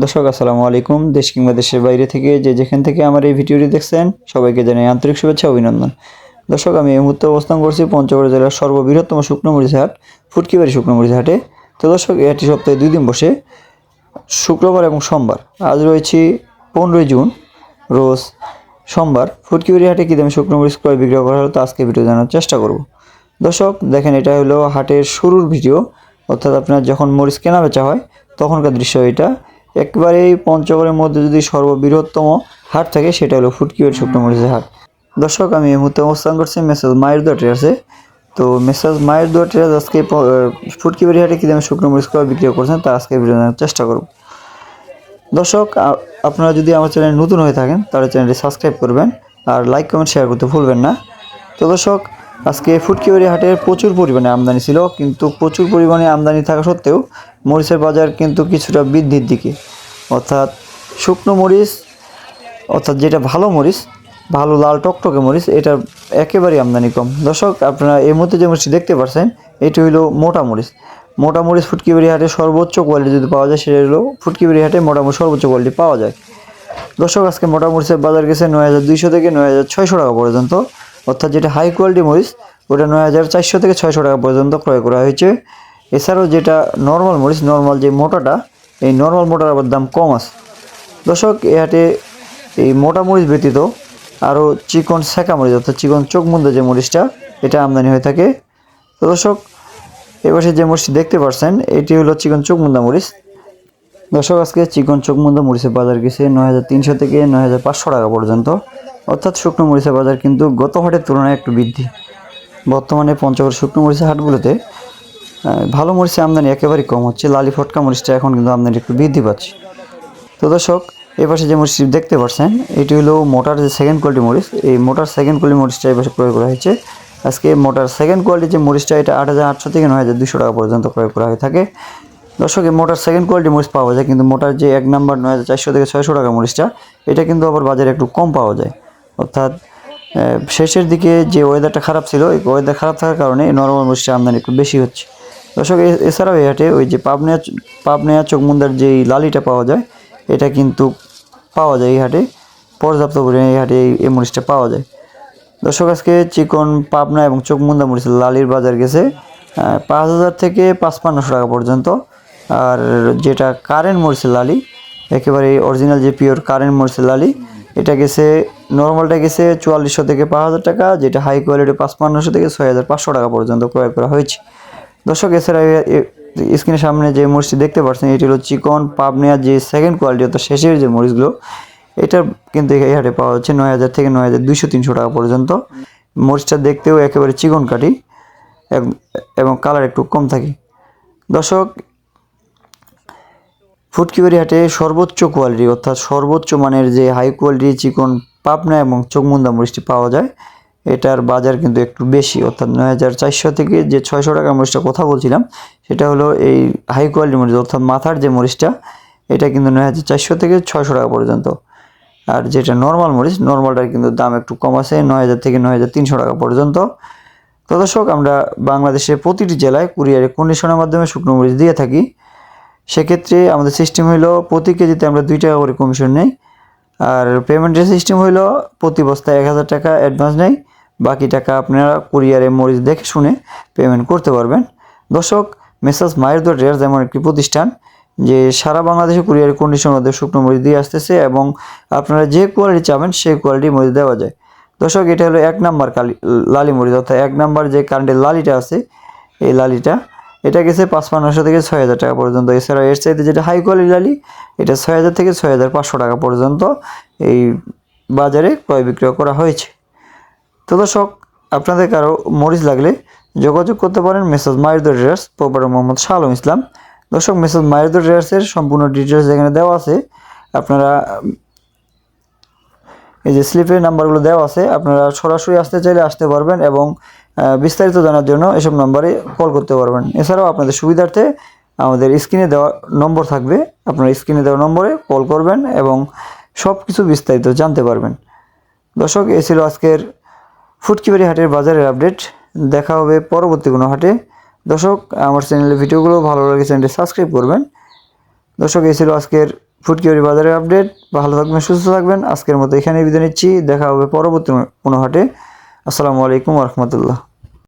দর্শক আসসালামু আলাইকুম। দেশ কিংবা দেশের বাইরে থেকে যে যেখান থেকে আমার এই ভিডিওটি দেখছেন সবাইকে জানাই আন্তরিক শুভেচ্ছা অভিনন্দন। দর্শক আমি এই মুহূর্তে অবস্থান করছি পঞ্চগড় জেলার সর্ববৃহত্তম শুকনো মরিচ হাট ফুটকিবাড়ি শুকনো মরিচ হাটে। তো দর্শক এই হাটটি সপ্তাহে 2 দিন বসে, শুক্রবার এবং সোমবার। আজ রয়েছি 15 জুন, রোজ সোমবার। ফুটকিবাড়ি হাটে কী দামে শুকনো মরিচ ক্রয় বিক্রয় করা হলো তা আজকে ভিডিও জানার চেষ্টা করব। দর্শক দেখেন, এটা হলো হাটের শুরুর ভিডিও, অর্থাৎ আপনার যখন মরিচ কেনা বেচা হয় তখনকার দৃশ্য এটা। একবারেই পঞ্চগড়ের মধ্যে যদি সর্ববৃহত্তম হাট থাকে সেটা হলো ফুটকিবাড়ি শুকনো মরিচের হাট। দর্শক আমি এই মুহূর্তে অবস্থান করছি মেসাজ মায়ের দোয়া ট্রেডার্সে। তো মেসাজ মায়ের দোয়া ট্রেডার্স আজকে ফুটকিবাড়ি হাটে কী দামে শুকনো মরিচ ক্রয় বিক্রি করছেন তা আজকে ভিডিও জানার চেষ্টা করব। দর্শক আপনারা যদি আমার চ্যানেল নতুন হয়ে থাকেন তাহলে চ্যানেলটি সাবস্ক্রাইব করবেন আর লাইক কমেন্ট শেয়ার করতে ভুলবেন না। তো দর্শক আজকে ফুটকিবাড়ি হাটের প্রচুর পরিমাণে আমদানি ছিল, কিন্তু প্রচুর পরিমাণে আমদানি থাকা সত্ত্বেও মরিচের বাজার কিন্তু কিছুটা বৃদ্ধির দিকে। অর্থাৎ শুকনো মরিচ, অর্থাৎ যেটা ভালো মরিচ, ভালো লাল টকটকে মরিচ, এটা একেবারেই আমদানি কম। দর্শক আপনারা এই মুহূর্তে যে মরিচটি দেখতে পাচ্ছেন এটি হলো মোটা মরিচ। মোটা মরিচ ফুটকিবাড়ি হাটে সর্বোচ্চ কোয়ালিটি যদি পাওয়া যায় সেটা হলো ফুটকিবাড়ি হাটে মোটামুটি সর্বোচ্চ কোয়ালিটি পাওয়া যায়। দর্শক আজকে মোটা মরিচের বাজার গেছে 9200 থেকে 9600 টাকা পর্যন্ত। অর্থাৎ যেটা হাই কোয়ালিটি মরিচ ওটা 9400 থেকে 600 টাকা পর্যন্ত ক্রয় করা হয়েছে। এছাড়াও যেটা নর্মাল মরিচ, নর্মাল যে মোটাটা, এই নর্মাল মোটার আবার দাম কম আছে। দর্শক এ হাটে এই মোটা মরিচ ব্যতীত আরও চিকন সেকা মরিচ, অর্থাৎ চিকন চোখ মুন্দা যে মরিচটা, এটা আমদানি হয়ে থাকে। তো দর্শক এবারে যে মরিচটি দেখতে পাচ্ছেন এটি হলো চিকন চোখ মুন্দা মরিচ। দর্শক আজকে চিকন চোখ মুন্দা মরিচের বাজার গেছে 9300 থেকে 9500 টাকা পর্যন্ত। অর্থাৎ শুকনো মরিচের বাজার কিন্তু গত হাটের তুলনায় একটু বৃদ্ধি। বর্তমানে পঞ্চগড় শুকনো মরিচের হাটগুলোতে ভালো মরিচের আমদানি একেবারেই কম হচ্ছে। লালি ফটকা মরিচটা এখন কিন্তু আমদানি একটু বৃদ্ধি পাচ্ছে। তো দর্শক এপাশে যে মরিচটি দেখতে পাচ্ছেন এটি হলো মোটার যে সেকেন্ড কোয়ালিটি মরিচ। এই মোটার সেকেন্ড কোয়ালিটি মরিচটা এপাশে ক্রয় করা হয়েছে। আজকে মোটার সেকেন্ড কোয়ালিটি যে মরিচটা এটা 8800 থেকে 9200 টাকা পর্যন্ত ক্রয় করা হয়ে থাকে। দর্শক এই মোটার সেকেন্ড কোয়ালিটি মরিচ পাওয়া যায়, কিন্তু মোটার যে 1 নম্বর 9400 থেকে 600 টাকা মরিচটা, এটা কিন্তু আবার বাজারে একটু কম পাওয়া যায়। অর্থাৎ শেষের দিকে যে ওয়েদারটা খারাপ ছিল, এই ওয়েদার খারাপ থাকার কারণে এই নর্মাল মরিচটা আমদানি একটু বেশি হচ্ছে। দর্শক এছাড়াও এই হাটে ওই যে পাবনিয়া চোখমুন্দার যেই লালিটা পাওয়া যায়, এটা কিন্তু পাওয়া যায় এই হাটে পর্যাপ্ত পরিমাণে। এই হাটে এই মরিচটা পাওয়া যায়। দর্শক আজকে চিকন পাবনা এবং চোখমুন্দা মরিচের লালির বাজার গেছে 5000 থেকে 5500 টাকা পর্যন্ত। আর যেটা কারেন্ট মরিচের লালি, একেবারে অরিজিনাল যে পিওর কারেন্ট মরিচের লালি, এটা গেছে নর্মালটা গেছে 4400 থেকে 5000 টাকা, যেটা হাই কোয়ালিটি 5500 থেকে 6500 টাকা পর্যন্ত ক্রয় করা হয়েছে। দর্শক এছাড়া স্ক্রিনের সামনে যে মরিচটি দেখতে পাচ্ছেন এটি হলো চিকন পাবনিয়া যে সেকেন্ড কোয়ালিটি, অর্থাৎ শেষের যে মরিচগুলো, এটা কিন্তু এই হাটে পাওয়া যাচ্ছে 9000 থেকে 9200-300 টাকা পর্যন্ত। মরিচটা দেখতেও একেবারে চিকন কাটি এবং কালার একটু কম থাকে। দর্শক ফুটকিবাড়ি হাটে সর্বোচ্চ কোয়ালিটি, অর্থাৎ সর্বোচ্চ মানের যে হাই কোয়ালিটি চিকন পাবনা এবং চোখমুন্দা মরিচটি পাওয়া যায়, এটার বাজার কিন্তু একটু বেশি। অর্থাৎ 9400 থেকে যে 600 টাকার মরিচটা কথা বলছিলাম সেটা হলো এই হাই কোয়ালিটি মরিচ, অর্থাৎ মাথার যে মরিচটা, এটা কিন্তু 9400 থেকে 600 টাকা পর্যন্ত। আর যেটা নর্মাল মরিচ, নর্মালটার কিন্তু দাম একটু কম আছে 9000 থেকে 9300 টাকা পর্যন্ত। তো দর্শক আমরা বাংলাদেশের প্রতিটি জেলায় কুরিয়ারে কন্ডিশনের মাধ্যমে শুকনো মরিচ দিয়ে থাকি। সেক্ষেত্রে আমাদের সিস্টেম হইলো প্রতি কেজিতে আমরা 2 টাকা করে কমিশন নেই। আর পেমেন্টের সিস্টেম হইলো প্রতি বস্তায় 1000 টাকা অ্যাডভান্স নেই, বাকি টাকা আপনারা কুরিয়ারে মরিচ দেখে শুনে পেমেন্ট করতে পারবেন। দর্শক মেসাজ মায়ের দোয়া ট্রেডার্স এমন একটি প্রতিষ্ঠান যে সারা বাংলাদেশে কুরিয়ারের কন্ডিশনের মধ্যে শুকনো মরিচ দিয়ে আসতেছে, এবং আপনারা যে কোয়ালিটি চাবেন সেই কোয়ালিটির মরিচ দেওয়া যায়। দর্শক এটা হলো 1 নম্বর লালি মরিচ, অর্থাৎ 1 নম্বর যে কারেন্টের লালিটা আছে, এই লালিটা এটা গেছে 5500 থেকে 6000 টাকা পর্যন্ত। এছাড়া এর চাইতে যেটা হাই কোয়ালিটি লালি, এটা 6000 থেকে 6500 টাকা পর্যন্ত এই বাজারে ক্রয় বিক্রয় করা হয়েছে। তো দর্শক আপনাদের কারো মরিচ লাগলে যোগাযোগ করতে পারেন মেসাজ মায়ের দোয়া ট্রেডার্স, প্রোপাইটার মোহাম্মদ শাহ আলম ইসলাম। দর্শক মেসাজ মায়ের দোয়া ট্রেডার্সের সম্পূর্ণ ডিটেলস এখানে দেওয়া আছে। আপনারা এই যে স্লিপের নাম্বারগুলো দেওয়া আছে, আপনারা সরাসরি আসতে চাইলে আসতে পারবেন এবং বিস্তারিত জানার জন্য এসব নম্বরে কল করতে পারবেন। এছাড়াও আপনাদের সুবিধার্থে আমাদের স্ক্রিনে দেওয়া নম্বর থাকবে, আপনারা স্ক্রিনে দেওয়া নম্বরে কল করবেন এবং সব কিছু বিস্তারিত জানতে পারবেন। দর্শক এই ছিল আজকের ফুটকিবাড়ি হাটের বাজারের আপডেট। দেখা হবে পরবর্তী কোনো হাটে। দর্শক আমার চ্যানেলের ভিডিওগুলো ভালো লাগে চ্যানেলটি সাবস্ক্রাইব করবেন। দর্শক এই ছিল আজকের ফুটকিবাড়ি বাজারের আপডেট। ভালো থাকবেন, সুস্থ থাকবেন। আজকের মতো এখানেই বিদায় নিচ্ছি। দেখা হবে পরবর্তী কোনো হাটে। আসসালামু আলাইকুম ওয়া রাহমাতুল্লাহ।